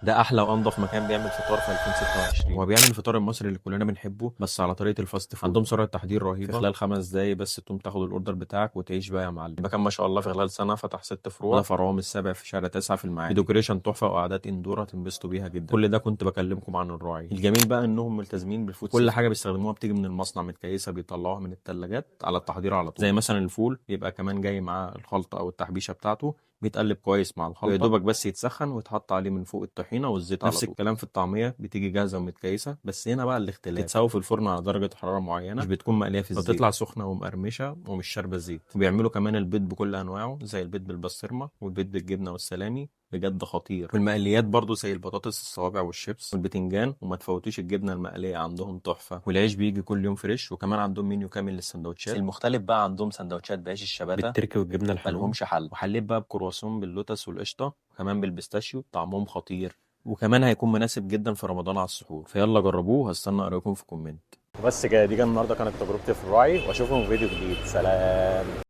ده احلى وانضف مكان بيعمل فطار في 2026. هو بيعمل الفطار المصري اللي كلنا بنحبه بس على طريقه الفاست فود. عندهم سرعه تحضير رهيبه، في خلال 5 دقايق بس تقوم تاخد الاوردر بتاعك وتعيش بقى يا معلم. المكان ما شاء الله في خلال سنه فتح 6 فروع، وده فرعهم السابع في شارع 9 في المعادي، بديكوريشن تحفه وقعدات اندور هتنبسطوا بيها جدا. كل ده كنت بكلمكم عن الراعي. الجميل بقى انهم ملتزمين بالفود كل حاجه بيستخدموها بتيجي من المصنع متكيسه، بيطلعوها من الثلاجات على التحضير على طول. زي مثلا الفول بيبقى كمان جاي معاه الخلطه او التحبيشه بتاعته، بيتقلب كويس مع الخلطه، يا دوبك بس يتسخن ويتحط عليه من فوق الطحينه والزيت على طول. نفس الكلام في الطعميه، بتيجي جاهزه ومتكيسه، بس هنا بقى الاختلاف تتسوى في الفرن على درجه حراره معينه، مش بتكون مقليه في الزيت، بتطلع سخنه ومقرمشه ومش شاربه زيت. وبيعملوا كمان البيض بكل انواعه، زي البيض بالبسطرمه والبيض بالجبنه والسلامي، بجد خطير. والمقليات برضو زي البطاطس الصوابع والشيبس والبتنجان، وما تفوتوش الجبنه المقليه عندهم تحفه. والعيش بيجي كل يوم فريش، وكمان عندهم منيو كامل للسندوتشات. بس المختلف بقى عندهم سندوتشات بعيش الشباتة بالتركي والجبنه الحلوم، ملهمش حل. وحليت بقى بكرواسون باللوتس والقشطه، وكمان بالبيستاشيو، طعمهم خطير. وكمان هيكون مناسب جدا في رمضان على السحور. فيلا جربوه، هستنى اراءكم في كومنت. وبس كده، دي كان النهارده كانت تجربتي في الراعي، واشوفكم في فيديو جديد. سلام.